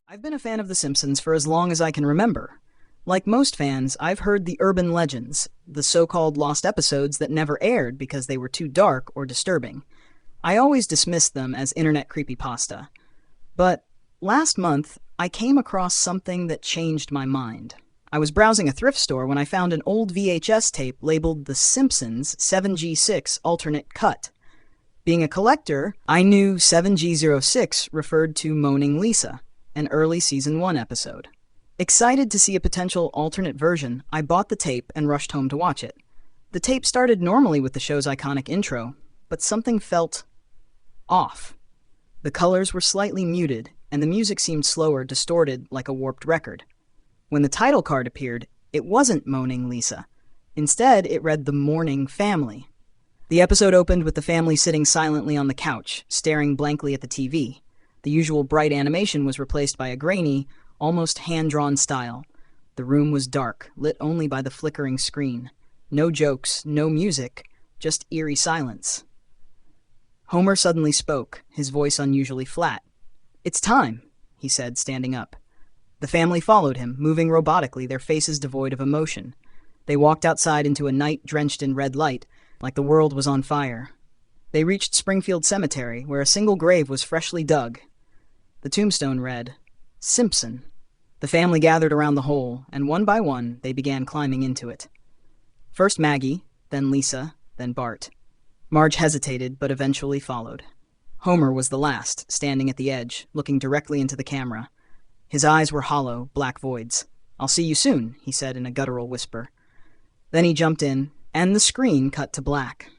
I've been a fan of The Simpsons for as long as I can remember. Like most fans, I've heard the urban legends, the so-called lost episodes that never aired because they were too dark or disturbing. I always dismissed them as internet creepypasta. But last month, I came across something that changed my mind. I was browsing a thrift store when I found an old VHS tape labeled The Simpsons 7G6 Alternate Cut. Being a collector, I knew 7G06 referred to Moaning Lisa, an early Season 1 episode. Excited to see a potential alternate version, I bought the tape and rushed home to watch it. The tape started normally with the show's iconic intro, but something felt off. The colors were slightly muted, and the music seemed slower, distorted, like a warped record. When the title card appeared, it wasn't Moaning Lisa. Instead, it read The Mourning Family. The episode opened with the family sitting silently on the couch, staring blankly at the TV. The usual bright animation was replaced by a grainy, almost hand-drawn style. The room was dark, lit only by the flickering screen. No jokes, no music, just eerie silence. Homer suddenly spoke, his voice unusually flat. "It's time," he said, standing up. The family followed him, moving robotically, their faces devoid of emotion. They walked outside into a night drenched in red light, like the world was on fire. They reached Springfield Cemetery, where a single grave was freshly dug. The tombstone read, "Simpson." The family gathered around the hole, and one by one, they began climbing into it. First Maggie, then Lisa, then Bart. Marge hesitated, but eventually followed. Homer was the last, standing at the edge, looking directly into the camera. His eyes were hollow, black voids. "I'll see you soon," he said in a guttural whisper. Then he jumped in, and the screen cut to black.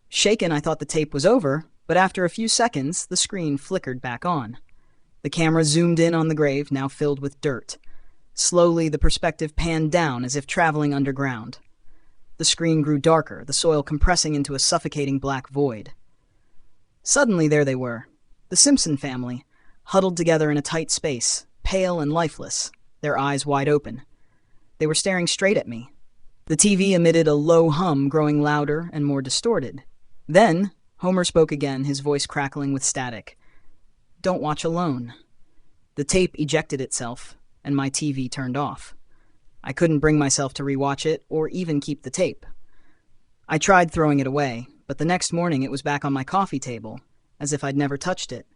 Shaken, I thought the tape was over, but after a few seconds, the screen flickered back on. The camera zoomed in on the grave, now filled with dirt. Slowly, the perspective panned down as if traveling underground. The screen grew darker, the soil compressing into a suffocating black void. Suddenly, there they were, the Simpson family, huddled together in a tight space, pale and lifeless, their eyes wide open. They were staring straight at me. The TV emitted a low hum, growing louder and more distorted. Then, Homer spoke again, his voice crackling with static. "Don't watch alone." The tape ejected itself, and my TV turned off. I couldn't bring myself to rewatch it or even keep the tape. I tried throwing it away, but the next morning it was back on my coffee table, as if I'd never touched it.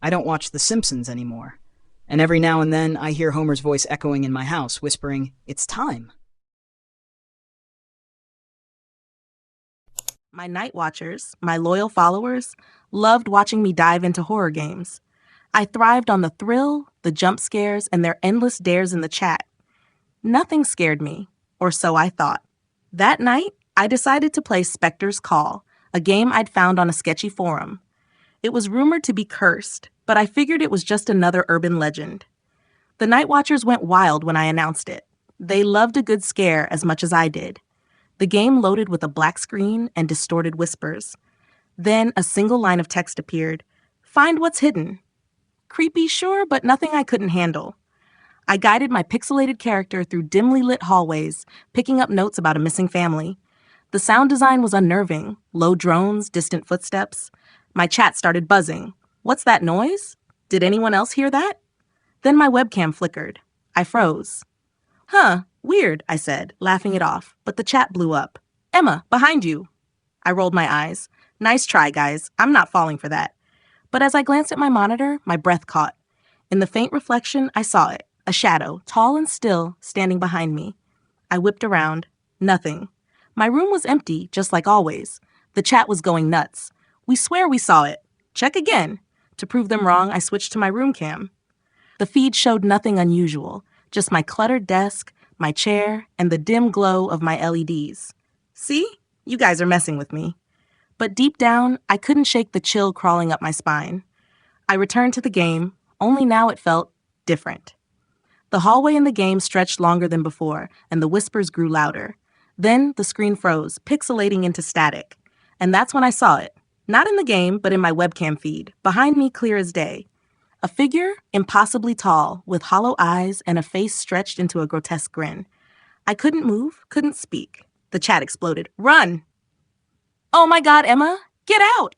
I don't watch The Simpsons anymore, and every now and then I hear Homer's voice echoing in my house, whispering, "It's time." My night watchers, my loyal followers, loved watching me dive into horror games. I thrived on the thrill, the jump scares, and their endless dares in the chat. Nothing scared me, or so I thought. That night, I decided to play Spectre's Call, a game I'd found on a sketchy forum. It was rumored to be cursed, but I figured it was just another urban legend. The night watchers went wild when I announced it. They loved a good scare as much as I did. The game loaded with a black screen and distorted whispers. Then a single line of text appeared. "Find what's hidden." Creepy, sure, but nothing I couldn't handle. I guided my pixelated character through dimly lit hallways, picking up notes about a missing family. The sound design was unnerving. Low drones, distant footsteps. My chat started buzzing. "What's that noise? Did anyone else hear that?" Then my webcam flickered. I froze. "Huh, weird," I said, laughing it off, but the chat blew up. "Emma, behind you." I rolled my eyes. Nice try, guys. I'm not falling for that. But as I glanced at my monitor, my breath caught. In the faint reflection, I saw it, a shadow, tall and still, standing behind me. I whipped around. Nothing. My room was empty, just like always. The chat was going nuts. "We swear we saw it. Check again." To prove them wrong, I switched to my room cam. The feed showed nothing unusual, just my cluttered desk, my chair, and the dim glow of my LEDs. See? You guys are messing with me. But deep down, I couldn't shake the chill crawling up my spine. I returned to the game, only now it felt different. The hallway in the game stretched longer than before, and the whispers grew louder. Then the screen froze, pixelating into static. And that's when I saw it. Not in the game, but in my webcam feed, behind me clear as day. A figure, impossibly tall, with hollow eyes and a face stretched into a grotesque grin. I couldn't move, couldn't speak. The chat exploded. "Run!" "Oh my God, Emma! Get out!"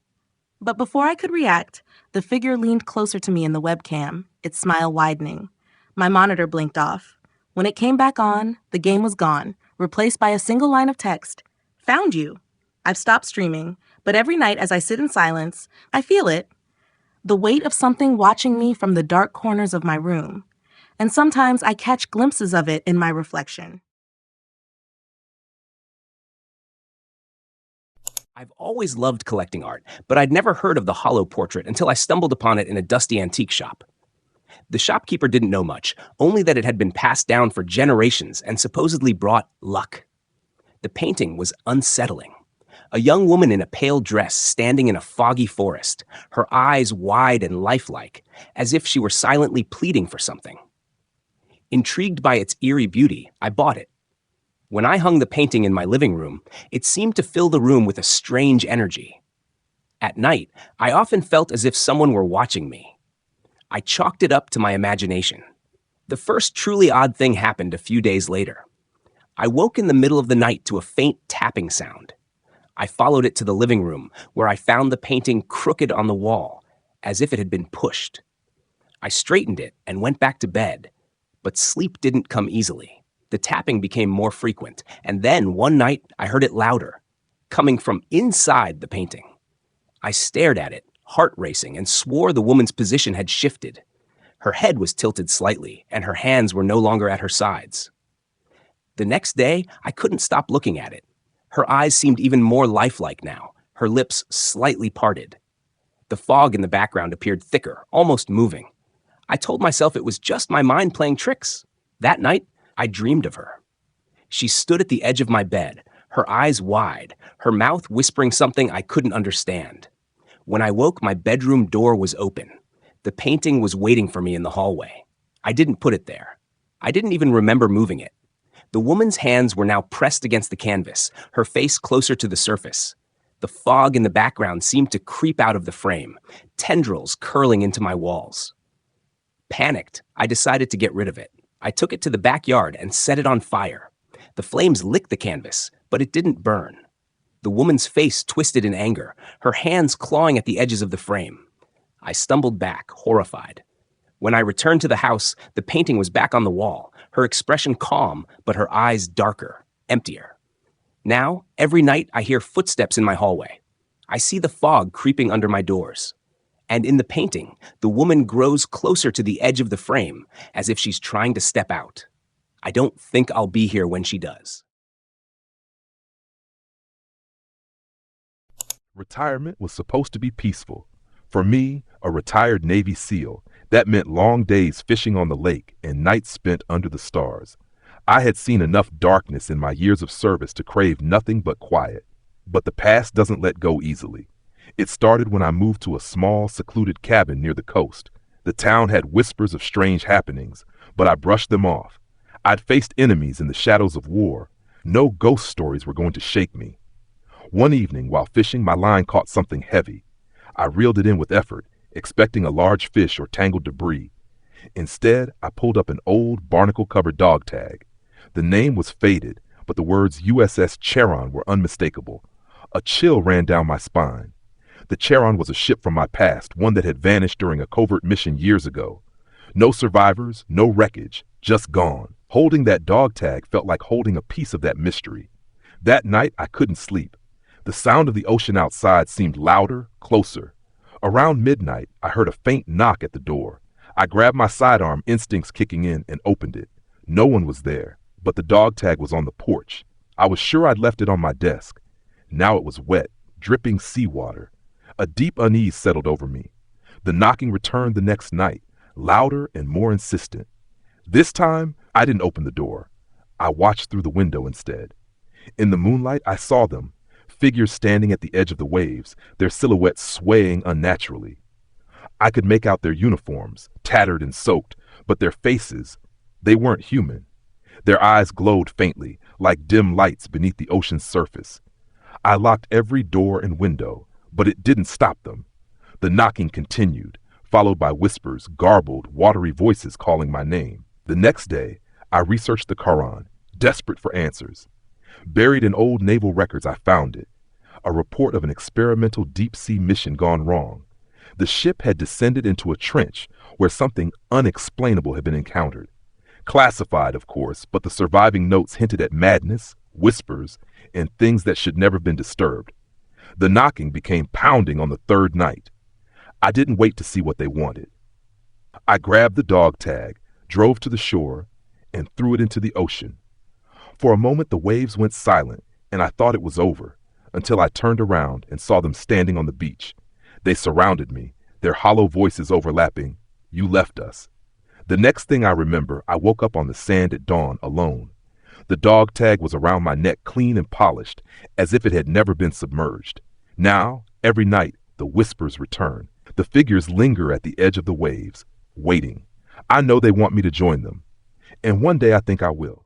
But before I could react, The figure leaned closer to me in the webcam, its smile widening. My monitor blinked off. When it came back on, the game was gone, replaced by a single line of text. Found you. I've stopped streaming, but every night as I sit in silence, I feel it. The weight of something watching me from the dark corners of my room. And sometimes I catch glimpses of it in my reflection. I've always loved collecting art, but I'd never heard of the Hollow portrait until I stumbled upon it in a dusty antique shop. The shopkeeper didn't know much, only that it had been passed down for generations and supposedly brought luck. The painting was unsettling. A young woman in a pale dress standing in a foggy forest, her eyes wide and lifelike, as if she were silently pleading for something. Intrigued by its eerie beauty, I bought it. When I hung the painting in my living room, it seemed to fill the room with a strange energy. At night, I often felt as if someone were watching me. I chalked it up to my imagination. The first truly odd thing happened a few days later. I woke in the middle of the night to a faint tapping sound. I followed it to the living room, where I found the painting crooked on the wall, as if it had been pushed. I straightened it and went back to bed, but sleep didn't come easily. The tapping became more frequent, and then one night I heard it louder, coming from inside the painting. I stared at it, heart racing, and swore the woman's position had shifted. Her head was tilted slightly, and her hands were no longer at her sides. The next day, I couldn't stop looking at it. Her eyes seemed even more lifelike now, her lips slightly parted. The fog in the background appeared thicker, almost moving. I told myself it was just my mind playing tricks. That night, I dreamed of her. She stood at the edge of my bed, her eyes wide, her mouth whispering something I couldn't understand. When I woke, my bedroom door was open. The painting was waiting for me in the hallway. I didn't put it there. I didn't even remember moving it. The woman's hands were now pressed against the canvas, her face closer to the surface. The fog in the background seemed to creep out of the frame, tendrils curling into my walls. Panicked, I decided to get rid of it. I took it to the backyard and set it on fire. The flames licked the canvas, but it didn't burn. The woman's face twisted in anger, her hands clawing at the edges of the frame. I stumbled back, horrified. When I returned to the house, the painting was back on the wall, her expression calm, but her eyes darker, emptier. Now, every night I hear footsteps in my hallway. I see the fog creeping under my doors. And in the painting, the woman grows closer to the edge of the frame, as if she's trying to step out. I don't think I'll be here when she does. Retirement was supposed to be peaceful. For me, a retired Navy SEAL, that meant long days fishing on the lake and nights spent under the stars. I had seen enough darkness in my years of service to crave nothing but quiet. But the past doesn't let go easily. It started when I moved to a small, secluded cabin near the coast. The town had whispers of strange happenings, but I brushed them off. I'd faced enemies in the shadows of war. No ghost stories were going to shake me. One evening, while fishing, my line caught something heavy. I reeled it in with effort, expecting a large fish or tangled debris. Instead, I pulled up an old, barnacle-covered dog tag. The name was faded, but the words USS Charon were unmistakable. A chill ran down my spine. The Charon was a ship from my past, one that had vanished during a covert mission years ago. No survivors, no wreckage, just gone. Holding that dog tag felt like holding a piece of that mystery. That night, I couldn't sleep. The sound of the ocean outside seemed louder, closer. Around midnight, I heard a faint knock at the door. I grabbed my sidearm, instincts kicking in, and opened it. No one was there, but the dog tag was on the porch. I was sure I'd left it on my desk. Now it was wet, dripping seawater. A deep unease settled over me. The knocking returned the next night, louder and more insistent. This time, I didn't open the door. I watched through the window instead. In the moonlight, I saw them, figures standing at the edge of the waves, their silhouettes swaying unnaturally. I could make out their uniforms, tattered and soaked, but their faces, they weren't human. Their eyes glowed faintly, like dim lights beneath the ocean's surface. I locked every door and window, but it didn't stop them. The knocking continued, followed by whispers, garbled, watery voices calling my name. The next day, I researched the Quran, desperate for answers. Buried in old naval records, I found it. A report of an experimental deep-sea mission gone wrong. The ship had descended into a trench where something unexplainable had been encountered. Classified, of course, but the surviving notes hinted at madness, whispers, and things that should never have been disturbed. The knocking became pounding on the third night. I didn't wait to see what they wanted. I grabbed the dog tag, drove to the shore, and threw it into the ocean. For a moment the waves went silent, and I thought it was over, until I turned around and saw them standing on the beach. They surrounded me, their hollow voices overlapping. "You left us." The next thing I remember, I woke up on the sand at dawn alone. The dog tag was around my neck, clean and polished, as if it had never been submerged. Now, every night, the whispers return. The figures linger at the edge of the waves, waiting. I know they want me to join them. And one day I think I will.